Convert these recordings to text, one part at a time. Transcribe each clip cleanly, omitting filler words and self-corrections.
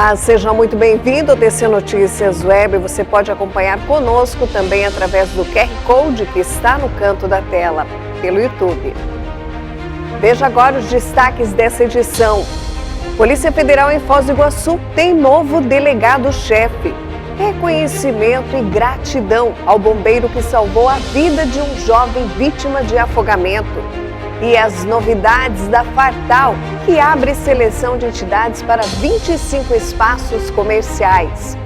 Olá, seja muito bem-vindo ao DC Notícias Web. Você pode acompanhar conosco também através do QR Code que está no canto da tela, pelo YouTube. Veja agora os destaques dessa edição. Polícia Federal em Foz do Iguaçu tem novo delegado-chefe. Reconhecimento e gratidão ao bombeiro que salvou a vida de um jovem vítima de afogamento. E as novidades da Fartal, que abre seleção de entidades para 25 espaços comerciais.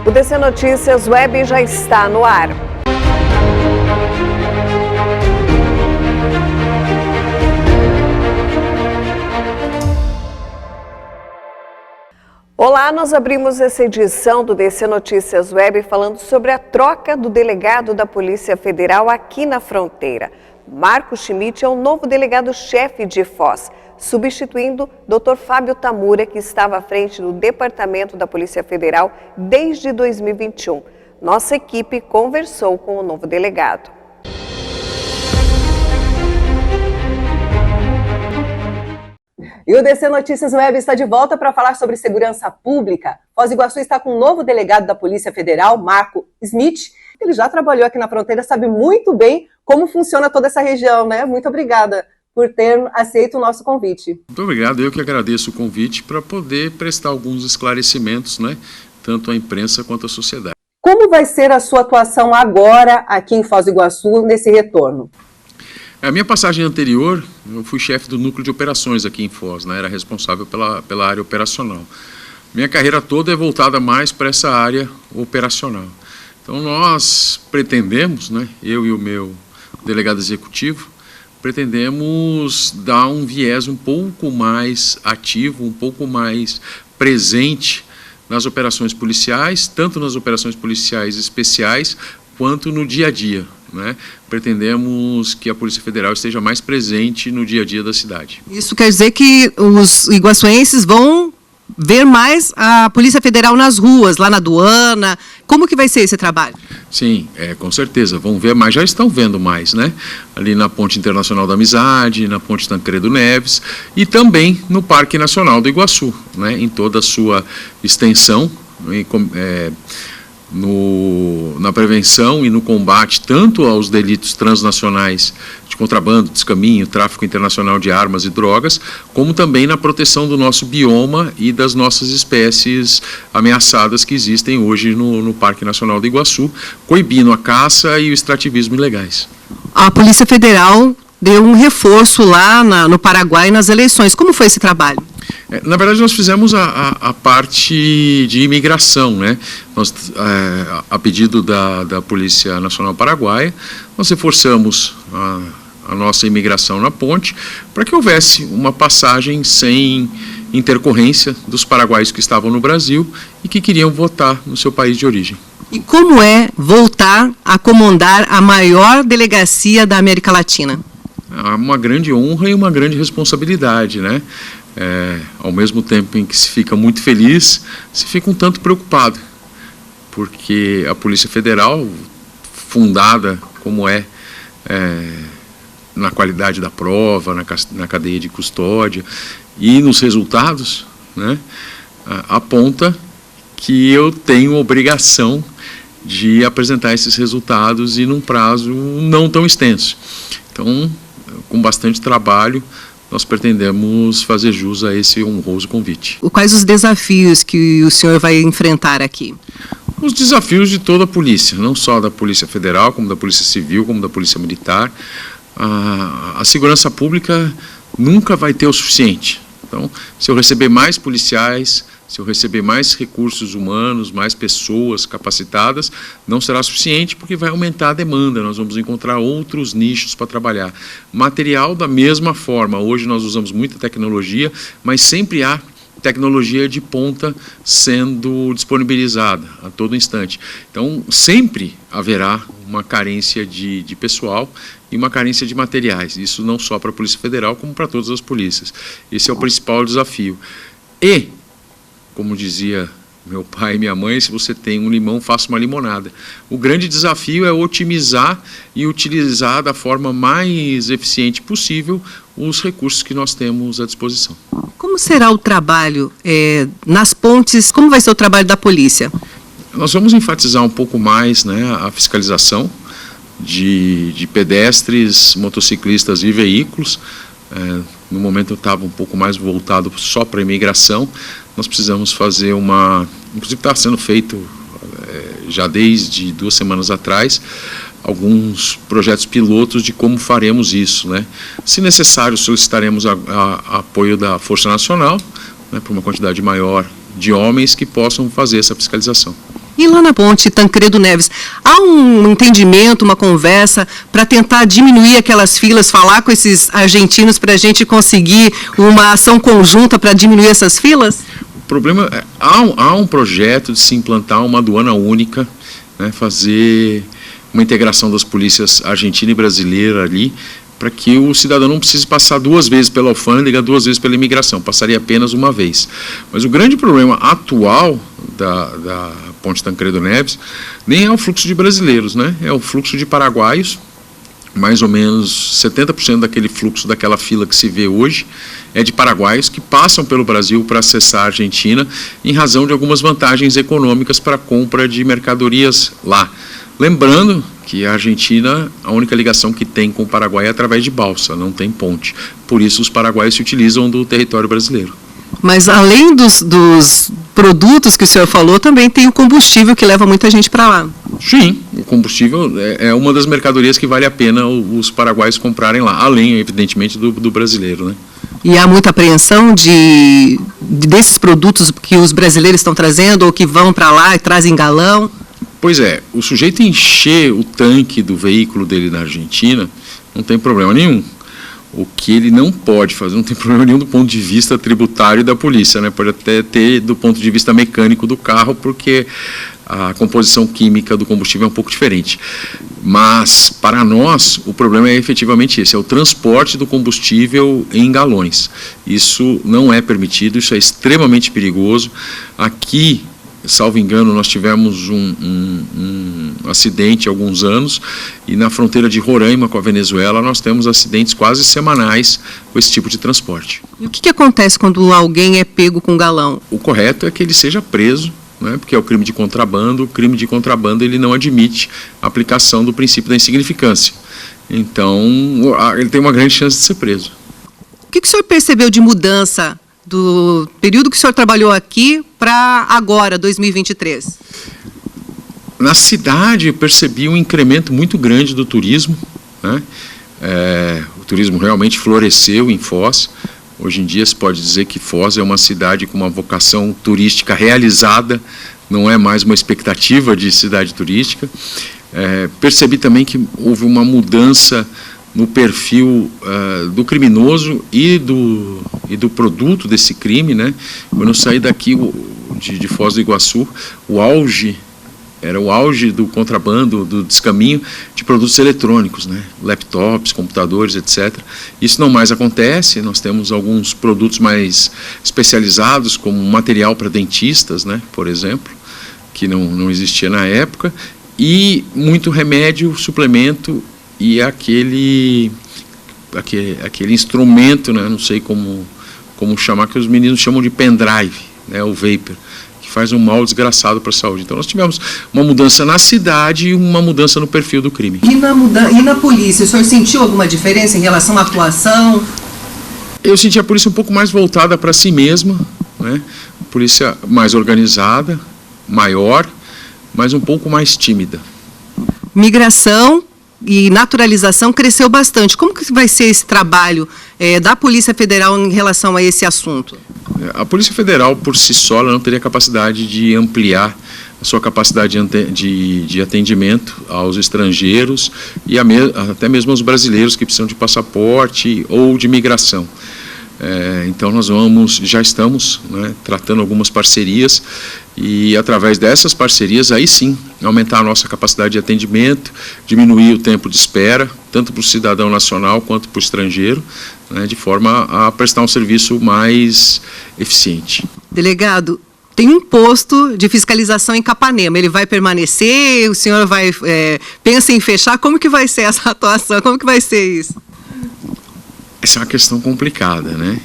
O DC Notícias Web já está no ar. Olá, nós abrimos essa edição do DC Notícias Web falando sobre a troca do delegado da Polícia Federal aqui na fronteira. Marco Schmidt é o novo delegado-chefe de Foz, substituindo Dr. Fábio Tamura, que estava à frente do Departamento da Polícia Federal desde 2021. Nossa equipe conversou com o novo delegado. E o DC Notícias Web está de volta para falar sobre segurança pública. Foz do Iguaçu está com um novo delegado da Polícia Federal, Marco Schmidt. Ele já trabalhou aqui na fronteira, sabe muito bem como funciona toda essa região, né? Muito obrigada por ter aceito o nosso convite. Muito obrigado, eu que agradeço o convite para poder prestar alguns esclarecimentos, né? Tanto à imprensa quanto à sociedade. Como vai ser a sua atuação agora aqui em Foz do Iguaçu nesse retorno? A minha passagem anterior, eu fui chefe do núcleo de operações aqui em Foz, né? Era responsável pela área operacional. Minha carreira toda é voltada mais para essa área operacional. Então nós pretendemos, né, eu e o meu delegado executivo, pretendemos dar um viés um pouco mais ativo, um pouco mais presente nas operações policiais, tanto nas operações policiais especiais, quanto no dia a dia, né? Pretendemos que a Polícia Federal esteja mais presente no dia a dia da cidade. Isso quer dizer que os iguaçuenses vão ver mais a Polícia Federal nas ruas, lá na aduana. Como que vai ser esse trabalho? Sim, com certeza, vão ver mais, já estão vendo mais, né? Ali na Ponte Internacional da Amizade, na Ponte Tancredo Neves e também no Parque Nacional do Iguaçu, né? Em toda a sua extensão, na prevenção e no combate tanto aos delitos transnacionais de contrabando, descaminho, tráfico internacional de armas e drogas, como também na proteção do nosso bioma e das nossas espécies ameaçadas que existem hoje no Parque Nacional do Iguaçu, coibindo a caça e o extrativismo ilegais. A Polícia Federal deu um reforço lá no Paraguai nas eleições. Como foi esse trabalho? Na verdade, nós fizemos a parte de imigração, né? Nós, a pedido da Polícia Nacional Paraguaia, nós reforçamos a nossa imigração na ponte para que houvesse uma passagem sem intercorrência dos paraguaios que estavam no Brasil e que queriam votar no seu país de origem. E como é voltar a comandar a maior delegacia da América Latina? É uma grande honra e uma grande responsabilidade, né? Ao mesmo tempo em que se fica muito feliz, se fica um tanto preocupado, porque a Polícia Federal, fundada como na qualidade da prova, na cadeia de custódia e nos resultados, né, aponta que eu tenho obrigação de apresentar esses resultados e num prazo não tão extenso. Então, com bastante trabalho, nós pretendemos fazer jus a esse honroso convite. Quais os desafios que o senhor vai enfrentar aqui? Os desafios de toda a polícia, não só da Polícia Federal, como da Polícia Civil, como da Polícia Militar. A segurança pública nunca vai ter o suficiente. Então, se eu receber mais policiais, se eu receber mais recursos humanos, mais pessoas capacitadas, não será suficiente porque vai aumentar a demanda, nós vamos encontrar outros nichos para trabalhar. Material da mesma forma, hoje nós usamos muita tecnologia, mas sempre há tecnologia de ponta sendo disponibilizada a todo instante. Então, sempre haverá uma carência de pessoal e uma carência de materiais, isso não só para a Polícia Federal, como para todas as polícias. Esse é o principal desafio. E, como dizia meu pai e minha mãe, se você tem um limão, faça uma limonada. O grande desafio é otimizar e utilizar da forma mais eficiente possível os recursos que nós temos à disposição. Como será o trabalho nas pontes? Como vai ser o trabalho da polícia? Nós vamos enfatizar um pouco mais, né, a fiscalização de pedestres, motociclistas e veículos. No momento eu estava um pouco mais voltado só para a imigração. Nós precisamos fazer inclusive está sendo feito já desde 2 semanas atrás, alguns projetos pilotos de como faremos isso, né? Se necessário, solicitaremos apoio da Força Nacional, né, para uma quantidade maior de homens que possam fazer essa fiscalização. E lá na ponte Tancredo Neves, há um entendimento, uma conversa para tentar diminuir aquelas filas, falar com esses argentinos para a gente conseguir uma ação conjunta para diminuir essas filas? O problema é, há um projeto de se implantar uma aduana única, né, fazer uma integração das polícias argentina e brasileira ali, para que o cidadão não precise passar 2 vezes pela alfândega, 2 vezes pela imigração, passaria apenas uma vez. Mas o grande problema atual da ponte Tancredo Neves nem é o fluxo de brasileiros, né? É o fluxo de paraguaios. Mais ou menos 70% daquele fluxo, daquela fila que se vê hoje, é de paraguaios que passam pelo Brasil para acessar a Argentina em razão de algumas vantagens econômicas para a compra de mercadorias lá. Lembrando que a Argentina, a única ligação que tem com o Paraguai é através de balsa, não tem ponte. Por isso os paraguaios se utilizam do território brasileiro. Mas além dos produtos que o senhor falou, também tem o combustível que leva muita gente para lá. Sim, o combustível é uma das mercadorias que vale a pena os paraguaios comprarem lá, além, evidentemente, do brasileiro, né? E há muita apreensão desses produtos que os brasileiros estão trazendo ou que vão para lá e trazem galão? Pois é, o sujeito encher o tanque do veículo dele na Argentina não tem problema nenhum. O que ele não pode fazer, não tem problema nenhum do ponto de vista tributário da polícia, né? Pode até ter do ponto de vista mecânico do carro, porque a composição química do combustível é um pouco diferente. Mas, para nós, o problema é efetivamente esse, é o transporte do combustível em galões. Isso não é permitido, isso é extremamente perigoso. Aqui, salvo engano, nós tivemos um acidente há alguns anos, e na fronteira de Roraima com a Venezuela nós temos acidentes quase semanais com esse tipo de transporte. E o que acontece quando alguém é pego com galão? O correto é que ele seja preso, né, porque é o crime de contrabando. O crime de contrabando ele não admite a aplicação do princípio da insignificância. Então, ele tem uma grande chance de ser preso. O que o senhor percebeu de mudança do período que o senhor trabalhou aqui para agora, 2023? Na cidade eu percebi um incremento muito grande do turismo, né? O turismo realmente floresceu em Foz. Hoje em dia se pode dizer que Foz é uma cidade com uma vocação turística realizada, não é mais uma expectativa de cidade turística. Percebi também que houve uma mudança no perfil do criminoso e do produto desse crime, né? Quando eu saí daqui de Foz do Iguaçu, era o auge do contrabando, do descaminho de produtos eletrônicos, né? Laptops, computadores, etc. Isso não mais acontece. Nós temos alguns produtos mais especializados, como material para dentistas, né? Por exemplo, que não existia na época, e muito remédio, suplemento e aquele instrumento, né? Não sei como chamar, que os meninos chamam de pendrive, né? O vapor, que faz um mal desgraçado para a saúde. Então nós tivemos uma mudança na cidade e uma mudança no perfil do crime. E na polícia, o senhor sentiu alguma diferença em relação à atuação? Eu senti a polícia um pouco mais voltada para si mesma, né? Polícia mais organizada, maior, mas um pouco mais tímida. Migração e naturalização cresceu bastante. Como que vai ser esse trabalho da Polícia Federal em relação a esse assunto? A Polícia Federal, por si só, ela não teria capacidade de ampliar a sua capacidade de atendimento aos estrangeiros e até mesmo aos brasileiros que precisam de passaporte ou de migração. Então nós já estamos, né, tratando algumas parcerias, e através dessas parcerias aí sim aumentar a nossa capacidade de atendimento, diminuir o tempo de espera, tanto para o cidadão nacional quanto para o estrangeiro, né, de forma a prestar um serviço mais eficiente. Delegado, tem um posto de fiscalização em Capanema. Ele vai permanecer? O senhor pensa em fechar? Como que vai ser essa atuação? Como que vai ser isso? Essa é uma questão complicada, né?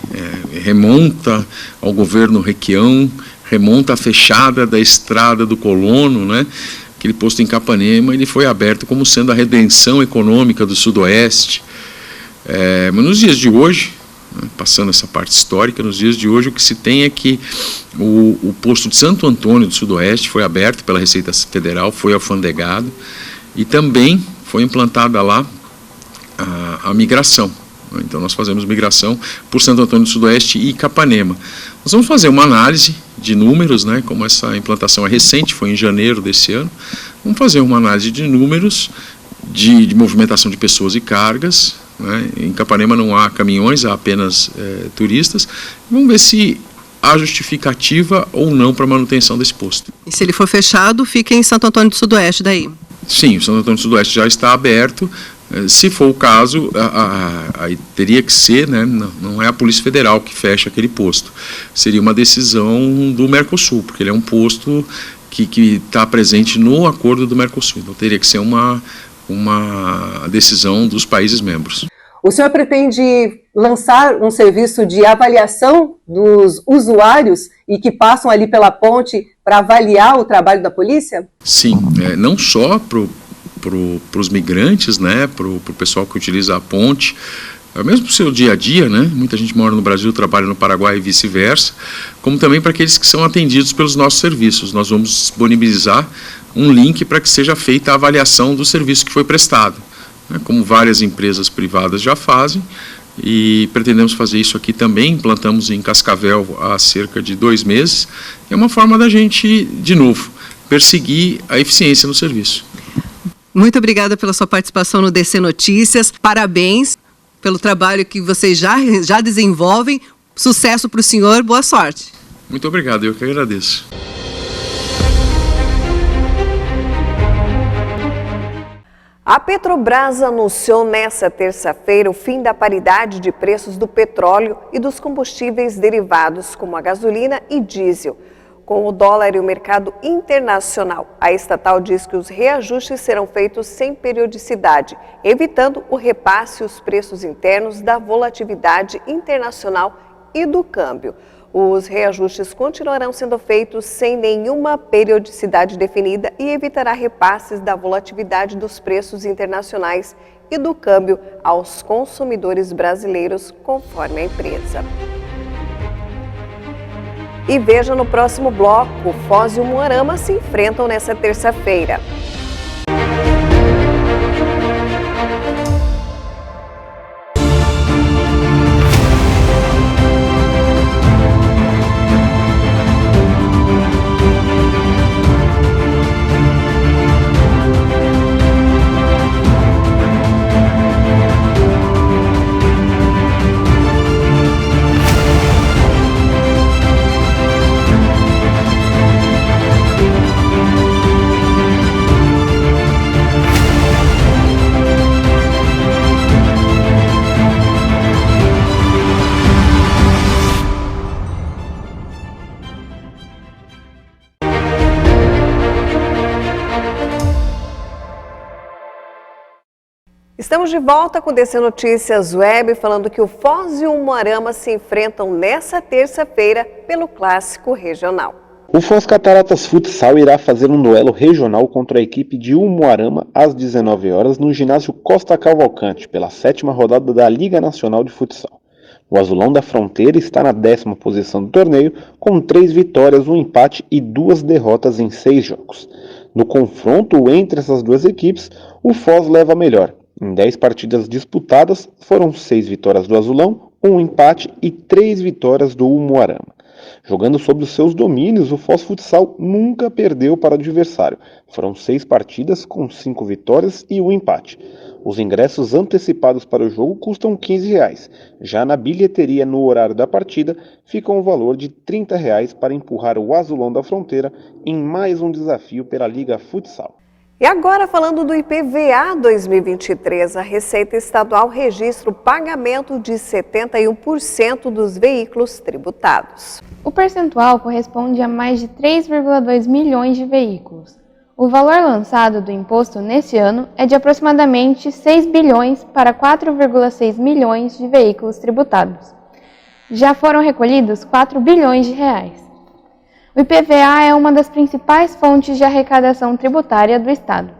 Remonta ao governo Requião, remonta à fechada da estrada do Colono, né? Aquele posto em Capanema, ele foi aberto como sendo a redenção econômica do Sudoeste. Mas nos dias de hoje, passando essa parte histórica, nos dias de hoje o que se tem é que o posto de Santo Antônio do Sudoeste foi aberto pela Receita Federal, foi alfandegado e também foi implantada lá a migração. Então nós fazemos migração por Santo Antônio do Sudoeste e Capanema. Nós vamos fazer uma análise de números, né, como essa implantação é recente, foi em janeiro desse ano, vamos fazer uma análise de números de movimentação de pessoas e cargas, né? Em Capanema não há caminhões, há apenas turistas. Vamos ver se há justificativa ou não para a manutenção desse posto. E se ele for fechado, fica em Santo Antônio do Sudoeste daí? Sim, o Santo Antônio do Sudoeste já está aberto. Se for o caso, aí teria que ser, né, não é a Polícia Federal que fecha aquele posto. Seria uma decisão do Mercosul, porque ele é um posto que está presente no acordo do Mercosul. Então teria que ser uma decisão dos países membros. O senhor pretende lançar um serviço de avaliação dos usuários e que passam ali pela ponte para avaliar o trabalho da polícia? Sim, não só para os migrantes, né, para o pessoal que utiliza a ponte, mesmo para o seu dia a dia, né, muita gente mora no Brasil, trabalha no Paraguai e vice-versa, como também para aqueles que são atendidos pelos nossos serviços. Nós vamos disponibilizar um link para que seja feita a avaliação do serviço que foi prestado, né, como várias empresas privadas já fazem, e pretendemos fazer isso aqui também. Implantamos em Cascavel há cerca de 2 meses. É uma forma da gente, de novo, perseguir a eficiência no serviço. Muito obrigada pela sua participação no DC Notícias. Parabéns pelo trabalho que vocês já desenvolvem. Sucesso para o senhor, boa sorte. Muito obrigado, eu que agradeço. A Petrobras anunciou nesta terça-feira o fim da paridade de preços do petróleo e dos combustíveis derivados, como a gasolina e diesel. Com o dólar e o mercado internacional, a estatal diz que os reajustes serão feitos sem periodicidade, evitando o repasse e os preços internos da volatilidade internacional e do câmbio. Os reajustes continuarão sendo feitos sem nenhuma periodicidade definida e evitará repasses da volatilidade dos preços internacionais e do câmbio aos consumidores brasileiros, conforme a empresa. E veja no próximo bloco, Foz e Umuarama se enfrentam nesta terça-feira. Estamos de volta com o DC Notícias Web, falando que o Foz e o Umuarama se enfrentam nesta terça-feira pelo Clássico Regional. O Foz Cataratas Futsal irá fazer um duelo regional contra a equipe de Umuarama às 19 horas no ginásio Costa Cavalcante, pela 7ª rodada da Liga Nacional de Futsal. O Azulão da Fronteira está na 10ª posição do torneio, com 3 vitórias, 1 empate e 2 derrotas em 6 jogos. No confronto entre essas duas equipes, o Foz leva a melhor. Em 10 partidas disputadas, foram 6 vitórias do Azulão, 1 empate e 3 vitórias do Umuarama. Jogando sob os seus domínios, o Foz Futsal nunca perdeu para o adversário. Foram 6 partidas com 5 vitórias e 1 empate. Os ingressos antecipados para o jogo custam R$ 15. Já na bilheteria no horário da partida, fica um valor de R$ 30 para empurrar o Azulão da Fronteira em mais um desafio pela Liga Futsal. E agora, falando do IPVA 2023, a Receita Estadual registra o pagamento de 71% dos veículos tributados. O percentual corresponde a mais de 3,2 milhões de veículos. O valor lançado do imposto neste ano é de aproximadamente 6 bilhões para 4,6 milhões de veículos tributados. Já foram recolhidos 4 bilhões de reais. O IPVA é uma das principais fontes de arrecadação tributária do Estado.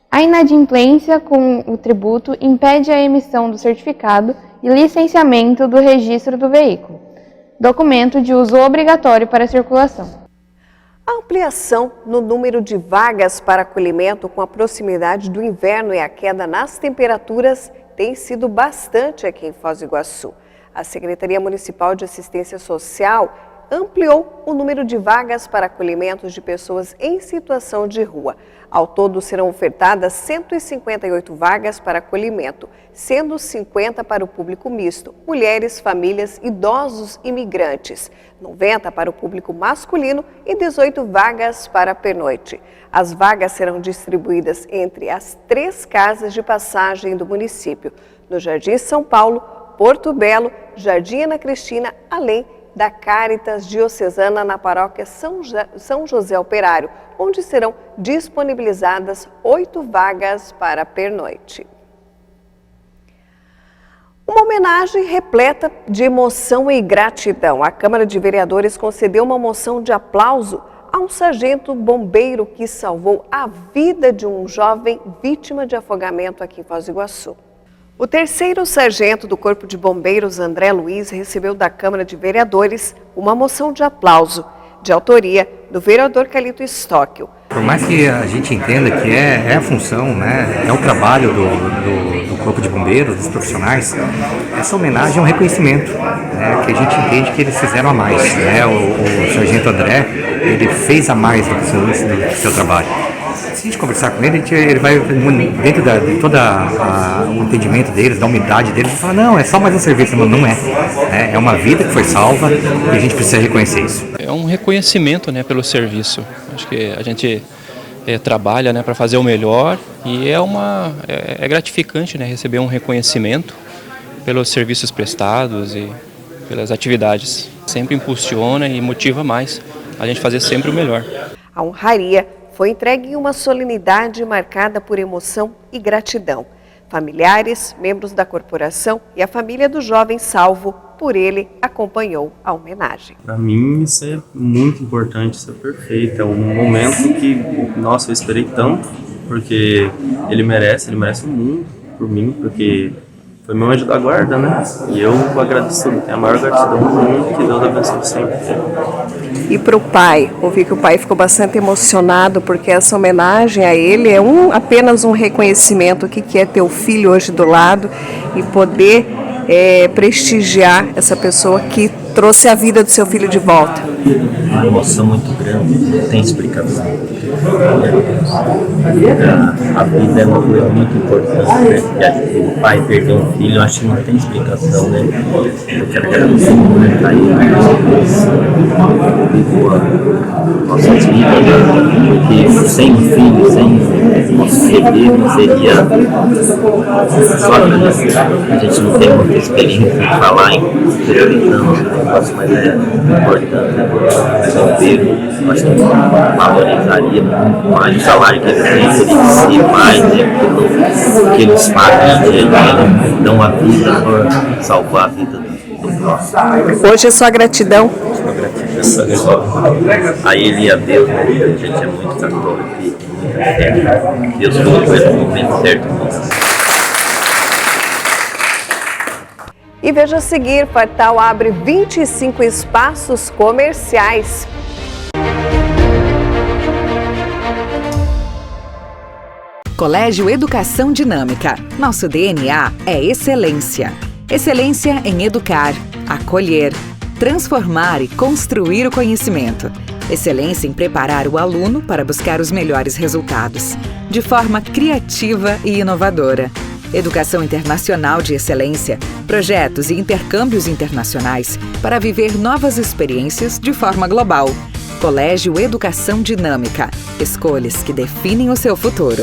A inadimplência com o tributo impede a emissão do certificado e licenciamento do registro do veículo, documento de uso obrigatório para a circulação. A ampliação no número de vagas para acolhimento com a proximidade do inverno e a queda nas temperaturas tem sido bastante aqui em Foz do Iguaçu. A Secretaria Municipal de Assistência Social ampliou o número de vagas para acolhimentos de pessoas em situação de rua. Ao todo, serão ofertadas 158 vagas para acolhimento, sendo 50 para o público misto, mulheres, famílias, idosos e migrantes, 90 para o público masculino e 18 vagas para pernoite. As vagas serão distribuídas entre as 3 casas de passagem do município, no Jardim São Paulo, Porto Belo, Jardim Ana Cristina, além da Cáritas Diocesana na paróquia São José Operário, onde serão disponibilizadas 8 vagas para pernoite. Uma homenagem repleta de emoção e gratidão. A Câmara de Vereadores concedeu uma moção de aplauso a um sargento bombeiro que salvou a vida de um jovem vítima de afogamento aqui em Foz do Iguaçu. O 3º sargento do Corpo de Bombeiros, André Luiz, recebeu da Câmara de Vereadores uma moção de aplauso, de autoria do vereador Calito Estóquio. Por mais que a gente entenda que é a função, né, é o trabalho do Corpo de Bombeiros, dos profissionais, essa homenagem é um reconhecimento, né, que a gente entende que eles fizeram a mais. Né, o sargento André, ele fez a mais do seu trabalho. Se a gente conversar com ele, ele vai, dentro de todo o entendimento deles, da humildade deles, falar, não, é só mais um serviço. Não é. É uma vida que foi salva e a gente precisa reconhecer isso. É um reconhecimento, né, pelo serviço. Acho que a gente trabalha, né, para fazer o melhor e é gratificante, né, receber um reconhecimento pelos serviços prestados e pelas atividades. Sempre impulsiona e motiva mais a gente fazer sempre o melhor. A honraria foi entregue em uma solenidade marcada por emoção e gratidão. Familiares, membros da corporação e a família do jovem salvo por ele acompanhou a homenagem. Para mim isso é muito importante, isso é perfeito. É um momento que, nossa, eu esperei tanto, porque ele merece o mundo por mim, porque foi meu anjo da guarda, né? E eu agradeço, tenho a maior gratidão do mundo, que Deus abençoe sempre. E para o pai, ouvi que o pai ficou bastante emocionado, porque essa homenagem a ele é apenas um reconhecimento. O que é ter o filho hoje do lado e poder prestigiar essa pessoa que trouxe a vida do seu filho de volta. Uma emoção muito grande, não tem explicação. A vida é uma coisa muito importante, né? E o pai perder um filho, eu acho que não tem explicação, né? Eu quero agradecer por ele estar aí, nossas vidas, né? Porque sem um filho, sem nosso bebê, não seria só agradecer. A gente não tem muita experiência de falar em televisão, mas é importante, né? Eu acho que valorizaria muito mais o salário que eles têm, seria mais, né? Porque eles pagam dia dão a vida por salvar a vida do próximo. Hoje é só gratidão. Só gratidão a ele e a Deus, né? A gente é muito católico e muito fé. Deus colocou no momento certo. E veja a seguir, Fartal abre 25 espaços comerciais. Colégio Educação Dinâmica. Nosso DNA é excelência. Excelência em educar, acolher, transformar e construir o conhecimento. Excelência em preparar o aluno para buscar os melhores resultados, de forma criativa e inovadora. Educação internacional de excelência, projetos e intercâmbios internacionais para viver novas experiências de forma global. Colégio Educação Dinâmica. Escolhas que definem o seu futuro.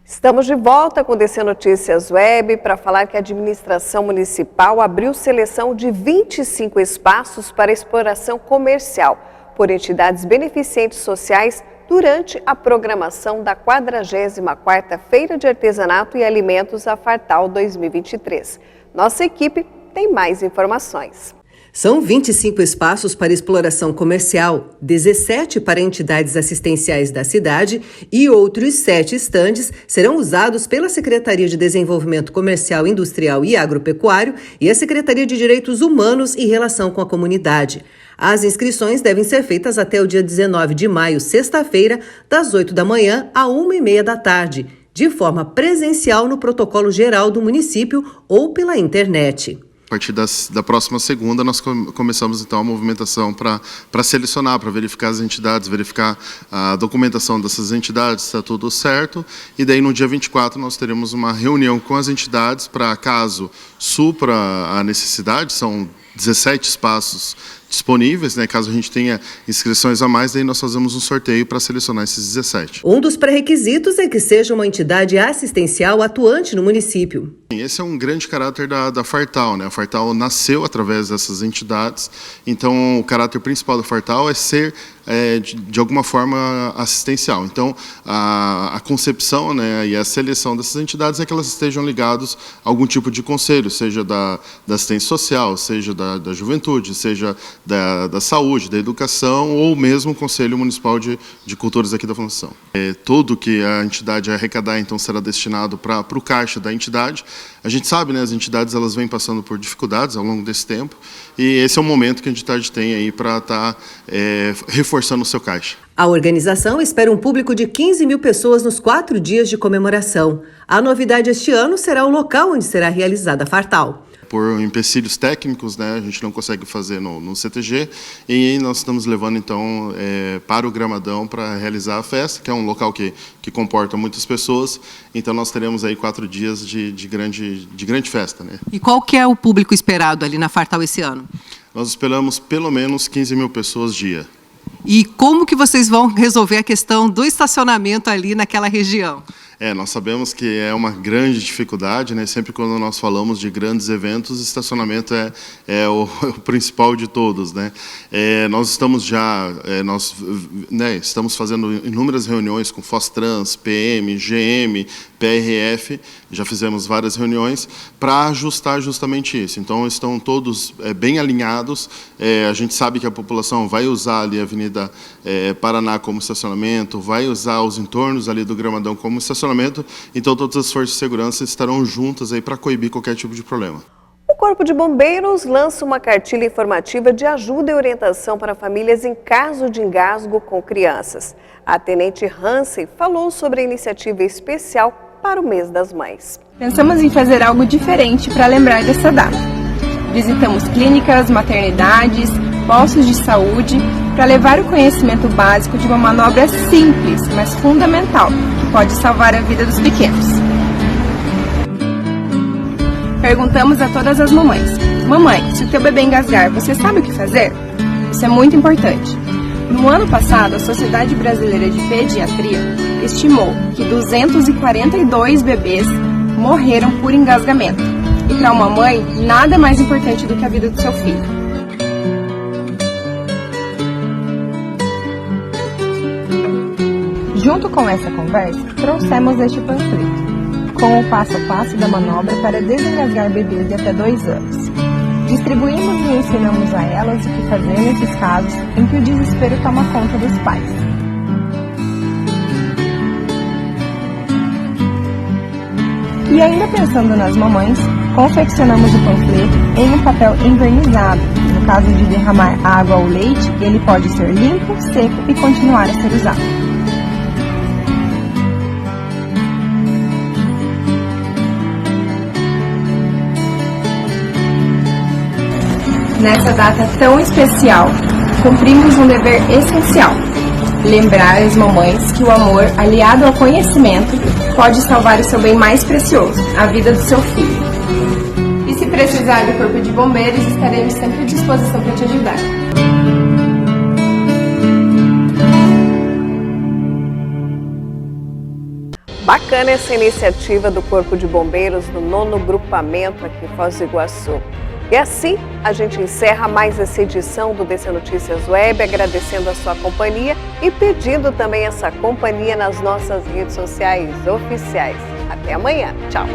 Estamos de volta com o DC Notícias Web para falar que a administração municipal abriu seleção de 25 espaços para exploração comercial por entidades beneficentes sociais durante a programação da 44ª Feira de Artesanato e Alimentos Afartal 2023. Nossa equipe tem mais informações. São 25 espaços para exploração comercial, 17 para entidades assistenciais da cidade e outros 7 estandes serão usados pela Secretaria de Desenvolvimento Comercial, Industrial e Agropecuário e a Secretaria de Direitos Humanos e Relação com a Comunidade. As inscrições devem ser feitas até o dia 19 de maio, sexta-feira, das 8 da manhã à 1h30 da tarde, de forma presencial no protocolo geral do município ou pela internet. A partir da próxima segunda, nós começamos então a movimentação para selecionar, para verificar as entidades, verificar a documentação dessas entidades, está tudo certo. E daí no dia 24 nós teremos uma reunião com as entidades para, caso supra a necessidade, são 17 espaços disponíveis, né? Caso a gente tenha inscrições a mais, daí nós fazemos um sorteio para selecionar esses 17. Um dos pré-requisitos é que seja uma entidade assistencial atuante no município. Esse é um grande caráter da Fartal, né? A Fartal nasceu através dessas entidades, então o caráter principal da Fartal é ser de alguma forma assistencial. Então a concepção, né, e a seleção dessas entidades é que elas estejam ligadas a algum tipo de conselho, seja da assistência social, seja da juventude, seja da saúde, da educação ou mesmo o Conselho Municipal de Culturas aqui da Fundação. Tudo que a entidade arrecadar então será destinado para o caixa da entidade. A gente sabe, né, as entidades elas vêm passando por dificuldades ao longo desse tempo e esse é o momento que a entidade tem aí para estar reforçando o seu caixa. A organização espera um público de 15 mil pessoas nos 4 dias de comemoração. A novidade este ano será o local onde será realizada a Fartal. Por empecilhos técnicos, né, a gente não consegue fazer no CTG e nós estamos levando então para o Gramadão para realizar a festa, que é um local que comporta muitas pessoas, então nós teremos aí 4 dias de grande festa, né. E qual que é o público esperado ali na Fartal esse ano? Nós esperamos pelo menos 15 mil pessoas dia. E como que vocês vão resolver a questão do estacionamento ali naquela região? Nós sabemos que é uma grande dificuldade, né? Sempre quando nós falamos de grandes eventos, estacionamento é o principal de todos, né? Nós estamos estamos fazendo inúmeras reuniões com Fostrans, PM, GM, PRF, já fizemos várias reuniões para ajustar justamente isso. Então estão todos bem alinhados, a gente sabe que a população vai usar ali a Avenida Paraná como estacionamento, vai usar os entornos ali do Gramadão como estacionamento, então todas as forças de segurança estarão juntas aí para coibir qualquer tipo de problema. O Corpo de Bombeiros lança uma cartilha informativa de ajuda e orientação para famílias em caso de engasgo com crianças. A Tenente Hansen falou sobre a iniciativa especial para o mês das mães. Pensamos em fazer algo diferente para lembrar dessa data. Visitamos clínicas, maternidades, postos de saúde para levar o conhecimento básico de uma manobra simples, mas fundamental, que pode salvar a vida dos pequenos. Perguntamos a todas as mamães: mamãe, se o teu bebê engasgar, você sabe o que fazer? Isso é muito importante. No ano passado, a Sociedade Brasileira de Pediatria estimou que 242 bebês morreram por engasgamento. E para uma mãe, nada é mais importante do que a vida do seu filho. Junto com essa conversa, trouxemos este panfleto, com o passo a passo da manobra para desengasgar bebês de até 2 anos. Distribuímos e ensinamos a elas o que fazer nesses casos em que o desespero toma conta dos pais. E ainda pensando nas mamães, confeccionamos o panfleto em um papel envernizado. No caso de derramar água ou leite, ele pode ser limpo, seco e continuar a ser usado. Nessa data tão especial, cumprimos um dever essencial: lembrar as mamães que o amor, aliado ao conhecimento, pode salvar o seu bem mais precioso, a vida do seu filho. E se precisar do Corpo de Bombeiros, estaremos sempre à disposição para te ajudar. Bacana essa iniciativa do Corpo de Bombeiros no 9º grupamento aqui em Foz do Iguaçu. E assim a gente encerra mais essa edição do DC Notícias Web, agradecendo a sua companhia e pedindo também essa companhia nas nossas redes sociais oficiais. Até amanhã. Tchau.